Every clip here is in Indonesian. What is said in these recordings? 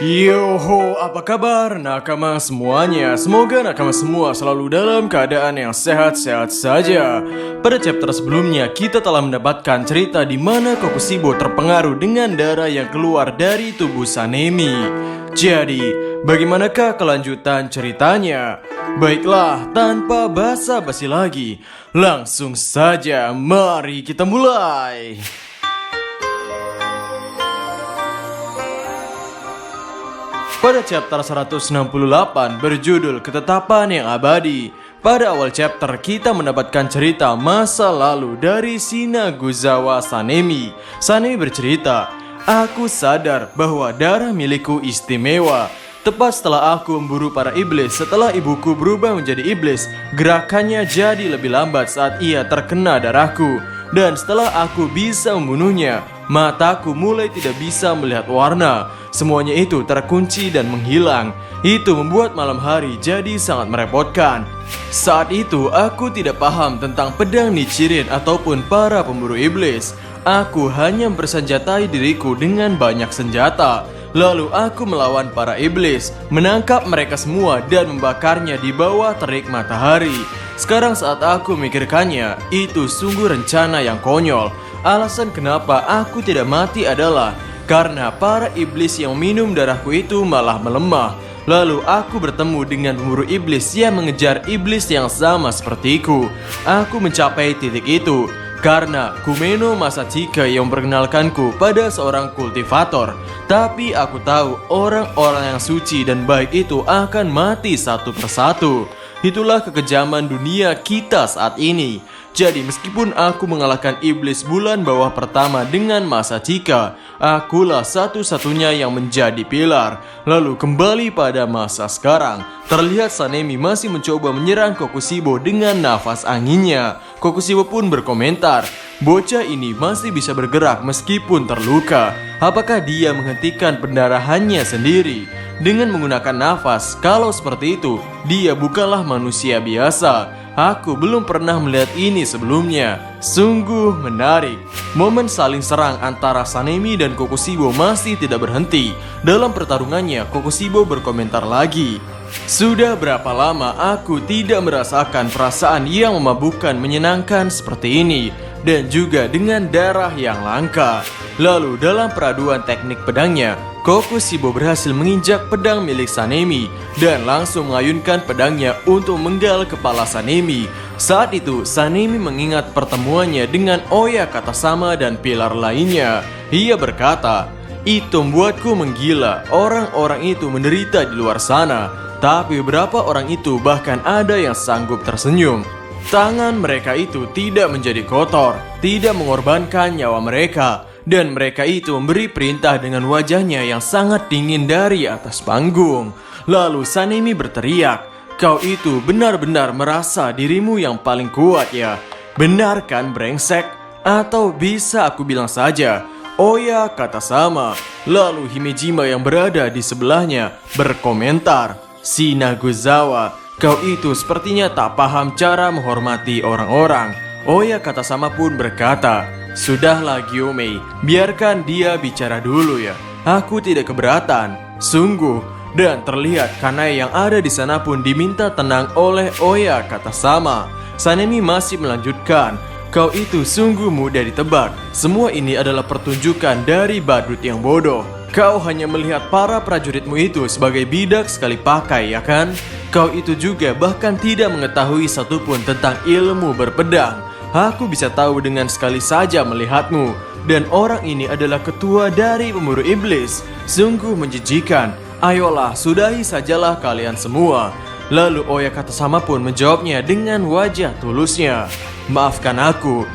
Yoho, apa kabar nakama semuanya? Semoga nakama semua selalu dalam keadaan yang sehat-sehat saja. Pada chapter sebelumnya, kita telah mendapatkan cerita di mana Kokushibo terpengaruh dengan darah yang keluar dari tubuh Sanemi. Jadi, bagaimanakah kelanjutan ceritanya? Baiklah, tanpa basa-basi lagi, langsung saja mari kita mulai. Pada chapter 168 berjudul Ketetapan yang Abadi. Pada awal chapter kita mendapatkan cerita masa lalu dari Shinaguzawa Sanemi. Sanemi bercerita, "Aku sadar bahwa darah milikku istimewa. Tepat setelah aku memburu para iblis, setelah ibuku berubah menjadi iblis, gerakannya jadi lebih lambat saat ia terkena darahku. Dan setelah aku bisa membunuhnya, mataku mulai tidak bisa melihat warna. Semuanya itu terkunci dan menghilang. Itu membuat malam hari jadi sangat merepotkan. Saat itu aku tidak paham tentang pedang Nichirin ataupun para pemburu iblis. Aku hanya bersenjatai diriku dengan banyak senjata. Lalu aku melawan para iblis, menangkap mereka semua dan membakarnya di bawah terik matahari. Sekarang saat aku memikirkannya, itu sungguh rencana yang konyol. Alasan kenapa aku tidak mati adalah karena para iblis yang minum darahku itu malah melemah. Lalu aku bertemu dengan pemburu iblis yang mengejar iblis yang sama sepertiku. Aku mencapai titik itu karena Kumeno Masachika yang memperkenalkanku pada seorang kultivator. Tapi aku tahu orang-orang yang suci dan baik itu akan mati satu persatu. Itulah kekejaman dunia kita saat ini. Jadi meskipun aku mengalahkan iblis bulan bawah pertama dengan Masachika, akulah satu-satunya yang menjadi pilar. Lalu kembali pada masa sekarang, terlihat Sanemi masih mencoba menyerang Kokushibo dengan nafas anginnya. Kokushibo pun berkomentar, bocah ini masih bisa bergerak meskipun terluka. Apakah dia menghentikan pendarahannya sendiri dengan menggunakan nafas? Kalau seperti itu, dia bukanlah manusia biasa. Aku belum pernah melihat ini sebelumnya. Sungguh menarik. Momen saling serang antara Sanemi dan Kokushibo masih tidak berhenti. Dalam pertarungannya, Kokushibo berkomentar lagi, "Sudah berapa lama aku tidak merasakan perasaan yang memabukkan menyenangkan seperti ini. Dan juga dengan darah yang langka." Lalu dalam peraduan teknik pedangnya, Kokushibo berhasil menginjak pedang milik Sanemi dan langsung mengayunkan pedangnya untuk menggal kepala Sanemi. Saat itu Sanemi mengingat pertemuannya dengan Oya Katasama dan pilar lainnya. Ia berkata, "Itu membuatku menggila. Orang-orang itu menderita di luar sana, tapi beberapa orang itu bahkan ada yang sanggup tersenyum. Tangan mereka itu tidak menjadi kotor, tidak mengorbankan nyawa mereka. Dan mereka itu memberi perintah dengan wajahnya yang sangat dingin dari atas panggung." Lalu Sanemi berteriak, "Kau itu benar-benar merasa dirimu yang paling kuat ya? Benar kan brengsek? Atau bisa aku bilang saja, Oya Katasama." Lalu Himejima yang berada di sebelahnya berkomentar, "Shinaguzawa, kau itu sepertinya tak paham cara menghormati orang-orang." Oya Katasama pun berkata, "Sudahlah Gyomei, biarkan dia bicara dulu ya. Aku tidak keberatan." Sungguh. Dan terlihat Kanai yang ada di sana pun diminta tenang oleh Oya Katasama. Sanemi masih melanjutkan, "Kau itu sungguh mudah ditebak. Semua ini adalah pertunjukan dari badut yang bodoh. Kau hanya melihat para prajuritmu itu sebagai bidak sekali pakai, ya kan? Kau itu juga bahkan tidak mengetahui satupun tentang ilmu berpedang. Aku bisa tahu dengan sekali saja melihatmu. Dan orang ini adalah ketua dari pemburu iblis. Sungguh menjijikan. Ayolah, sudahi sajalah kalian semua." Lalu Oya Katasama pun menjawabnya dengan wajah tulusnya, "Maafkan aku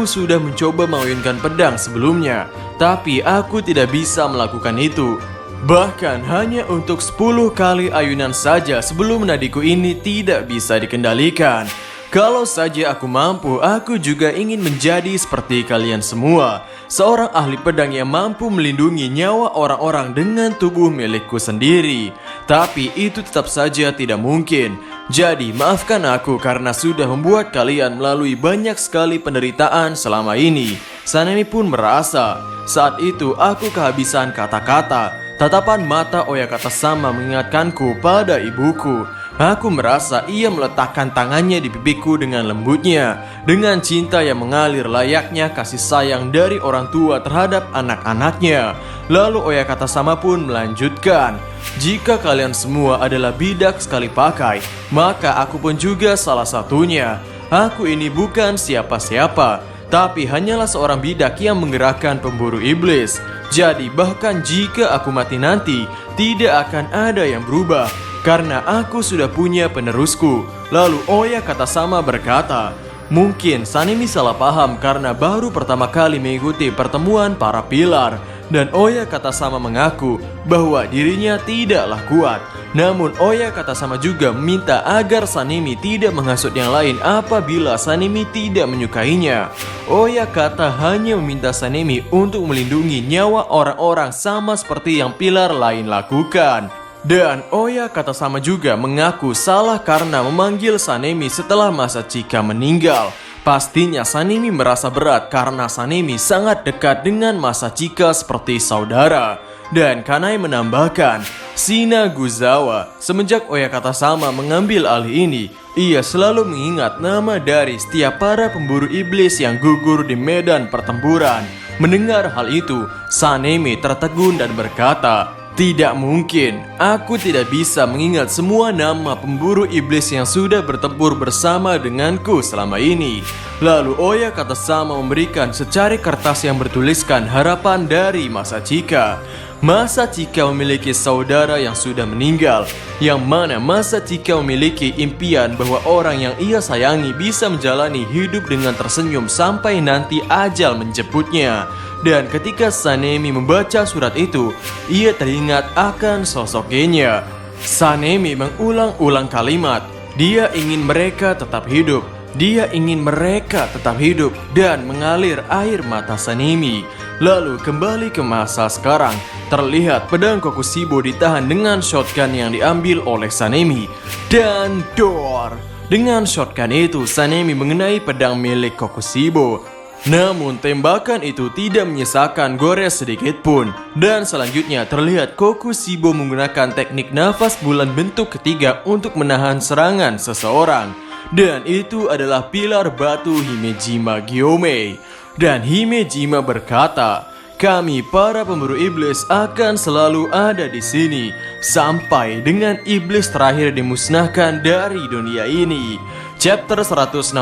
sudah mencoba mengayunkan pedang sebelumnya, tapi aku tidak bisa melakukan itu. Bahkan hanya untuk 10 kali ayunan saja sebelum nadiku ini tidak bisa dikendalikan. Kalau saja aku mampu, aku juga ingin menjadi seperti kalian semua. Seorang ahli pedang yang mampu melindungi nyawa orang-orang dengan tubuh milikku sendiri. Tapi itu tetap saja tidak mungkin. Jadi maafkan aku karena sudah membuat kalian melalui banyak sekali penderitaan selama ini." Sanemi pun merasa, "Saat itu aku kehabisan kata-kata. Tatapan mata Oyakata Sama mengingatkanku pada ibuku. Aku merasa ia meletakkan tangannya di pipiku dengan lembutnya, dengan cinta yang mengalir layaknya kasih sayang dari orang tua terhadap anak-anaknya. Lalu Oyakata Sama pun melanjutkan, jika kalian semua adalah bidak sekali pakai, maka aku pun juga salah satunya. Aku ini bukan siapa-siapa, tapi hanyalah seorang bidak yang menggerakkan pemburu iblis. Jadi bahkan jika aku mati nanti, tidak akan ada yang berubah, karena aku sudah punya penerusku. Lalu Oyakata Sama berkata, mungkin Sanemi salah paham karena baru pertama kali mengikuti pertemuan para pilar. Dan Oyakata Sama mengaku bahwa dirinya tidaklah kuat. Namun Oyakata Sama juga meminta agar Sanemi tidak menghasut yang lain apabila Sanemi tidak menyukainya. Oyakata hanya meminta Sanemi untuk melindungi nyawa orang-orang sama seperti yang pilar lain lakukan. Dan Oyakata Sama juga mengaku salah karena memanggil Sanemi setelah masa Chika meninggal. Pastinya Sanemi merasa berat karena Sanemi sangat dekat dengan masa Chika seperti saudara. Dan Kanai menambahkan, Shinaguzawa semenjak Oyakata Sama mengambil alih ini, ia selalu mengingat nama dari setiap para pemburu iblis yang gugur di medan pertempuran. Mendengar hal itu, Sanemi tertegun dan berkata, tidak mungkin, aku tidak bisa mengingat semua nama pemburu iblis yang sudah bertempur bersama denganku selama ini. Lalu Oyakata Sama memberikan secari kertas yang bertuliskan harapan dari masa Chika. Masa Chika memiliki saudara yang sudah meninggal, yang mana masa Chika memiliki impian bahwa orang yang ia sayangi bisa menjalani hidup dengan tersenyum sampai nanti ajal menjemputnya. Dan ketika Sanemi membaca surat itu, ia teringat akan sosok Genya. Sanemi mengulang-ulang kalimat, dia ingin mereka tetap hidup. Dia ingin mereka tetap hidup, dan mengalir air mata Sanemi. Lalu kembali ke masa sekarang, terlihat pedang Kokushibo ditahan dengan shotgun yang diambil oleh Sanemi. Dan dor! Dengan shotgun itu, Sanemi mengenai pedang milik Kokushibo. Namun tembakan itu tidak menyisakan gores sedikit pun. Dan selanjutnya terlihat Kokushibo menggunakan teknik nafas bulan bentuk ketiga untuk menahan serangan seseorang. Dan itu adalah pilar batu Himejima Gyomei. Dan Himejima berkata, kami para pemburu iblis akan selalu ada di sini sampai dengan iblis terakhir dimusnahkan dari dunia ini. Chapter 168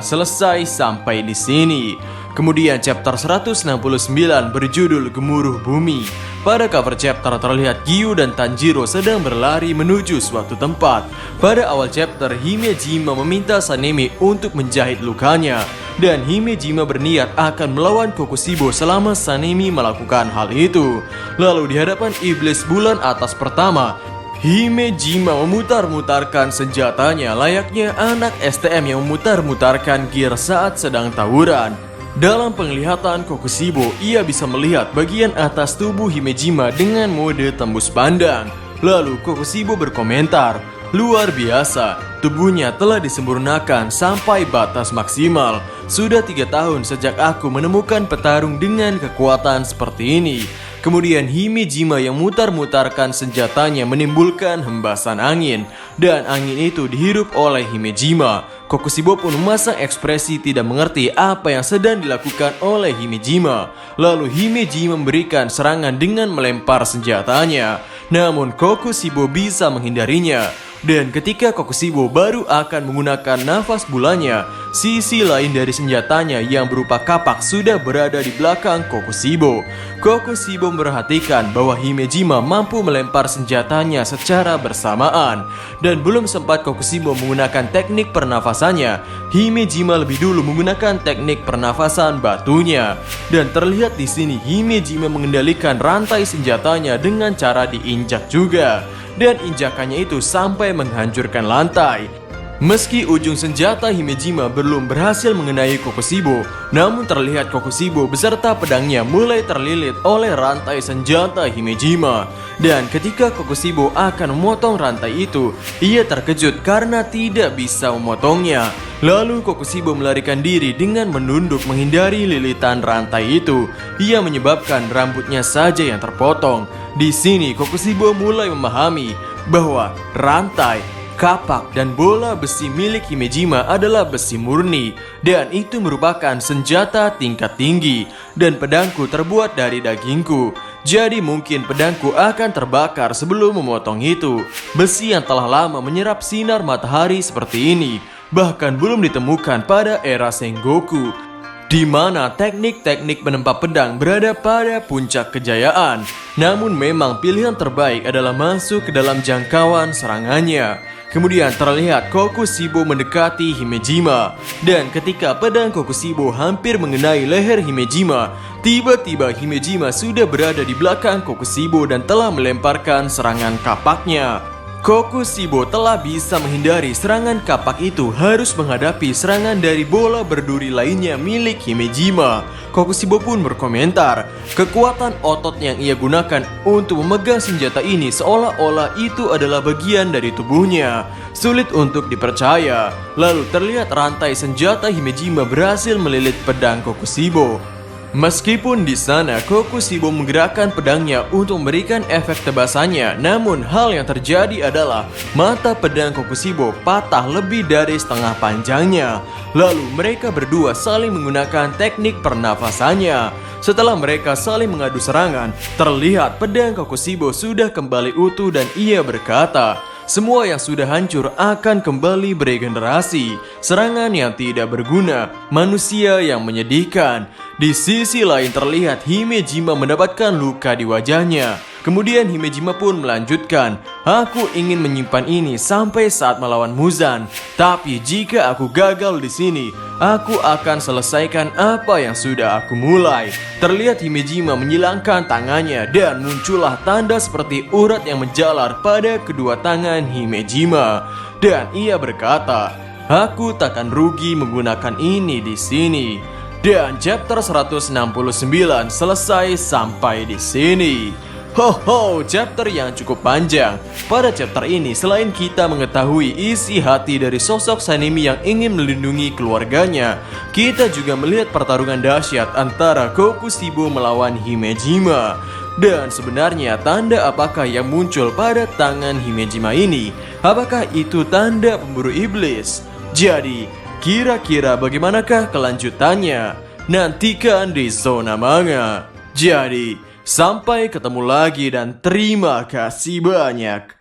selesai sampai di sini. Kemudian chapter 169 berjudul Gemuruh Bumi. Pada cover chapter terlihat Giyu dan Tanjiro sedang berlari menuju suatu tempat. Pada awal chapter, Himejima meminta Sanemi untuk menjahit lukanya. Dan Himejima berniat akan melawan Kokushibo selama Sanemi melakukan hal itu. Lalu di hadapan iblis bulan atas pertama, Himejima memutar-mutarkan senjatanya layaknya anak STM yang memutar-mutarkan gear saat sedang tawuran. Dalam penglihatan Kokushibo, ia bisa melihat bagian atas tubuh Himejima dengan mode tembus pandang. Lalu Kokushibo berkomentar, luar biasa, tubuhnya telah disempurnakan sampai batas maksimal. Sudah 3 tahun sejak aku menemukan petarung dengan kekuatan seperti ini. Kemudian Himejima yang mutar-mutarkan senjatanya menimbulkan hembasan angin. Dan angin itu dihirup oleh Himejima. Kokushibo pun memasang ekspresi tidak mengerti apa yang sedang dilakukan oleh Himejima. Lalu Himejima memberikan serangan dengan melempar senjatanya. Namun Kokushibo bisa menghindarinya. Dan ketika Kokushibo baru akan menggunakan nafas bulannya, sisi lain dari senjatanya yang berupa kapak sudah berada di belakang Kokushibo. Kokushibo memperhatikan bahwa Himejima mampu melempar senjatanya secara bersamaan. Dan belum sempat Kokushibo menggunakan teknik pernafasannya, Himejima lebih dulu menggunakan teknik pernafasan batunya. Dan terlihat di sini Himejima mengendalikan rantai senjatanya dengan cara diinjak juga. Dan injakannya itu sampai menghancurkan lantai. Meski ujung senjata Himejima belum berhasil mengenai Kokushibo, namun terlihat Kokushibo beserta pedangnya mulai terlilit oleh rantai senjata Himejima. Dan ketika Kokushibo akan memotong rantai itu, ia terkejut karena tidak bisa memotongnya. Lalu Kokushibo melarikan diri dengan menunduk menghindari lilitan rantai itu. Ia menyebabkan rambutnya saja yang terpotong. Di sini Kokushibo mulai memahami bahwa rantai, kapak, dan bola besi milik Himejima adalah besi murni, dan itu merupakan senjata tingkat tinggi, dan pedangku terbuat dari dagingku. Jadi mungkin pedangku akan terbakar sebelum memotong itu. Besi yang telah lama menyerap sinar matahari seperti ini bahkan belum ditemukan pada era Sengoku, di mana teknik-teknik menempa pedang berada pada puncak kejayaan. Namun memang pilihan terbaik adalah masuk ke dalam jangkauan serangannya. Kemudian terlihat Kokushibo mendekati Himejima, dan ketika pedang Kokushibo hampir mengenai leher Himejima, tiba-tiba Himejima sudah berada di belakang Kokushibo dan telah melemparkan serangan kapaknya. Kokushibo telah bisa menghindari serangan kapak itu, harus menghadapi serangan dari bola berduri lainnya milik Himejima. Kokushibo pun berkomentar, kekuatan otot yang ia gunakan untuk memegang senjata ini seolah-olah itu adalah bagian dari tubuhnya. Sulit untuk dipercaya. Lalu terlihat rantai senjata Himejima berhasil melilit pedang Kokushibo. Meskipun di sana Kokushibo menggerakkan pedangnya untuk memberikan efek tebasannya, namun hal yang terjadi adalah mata pedang Kokushibo patah lebih dari setengah panjangnya. Lalu mereka berdua saling menggunakan teknik pernafasannya. Setelah mereka saling mengadu serangan, terlihat pedang Kokushibo sudah kembali utuh dan ia berkata, semua yang sudah hancur akan kembali beregenerasi. Serangan yang tidak berguna, manusia yang menyedihkan. Di sisi lain terlihat Himejima mendapatkan luka di wajahnya. Kemudian Himejima pun melanjutkan, aku ingin menyimpan ini sampai saat melawan Muzan. Tapi jika aku gagal di sini, aku akan selesaikan apa yang sudah aku mulai. Terlihat Himejima menyilangkan tangannya dan muncullah tanda seperti urat yang menjalar pada kedua tangan Himejima. Dan ia berkata, aku takkan rugi menggunakan ini di sini. Dan chapter 169 selesai sampai di sini. Chapter yang cukup panjang. Pada chapter ini, selain kita mengetahui isi hati dari sosok Sanemi yang ingin melindungi keluarganya, kita juga melihat pertarungan dahsyat antara Kokushibo melawan Himejima. Dan sebenarnya tanda apakah yang muncul pada tangan Himejima ini? Apakah itu tanda pemburu iblis? Jadi, kira-kira bagaimanakah kelanjutannya? Nantikan di Zona Manga. Jadi, sampai ketemu lagi dan terima kasih banyak.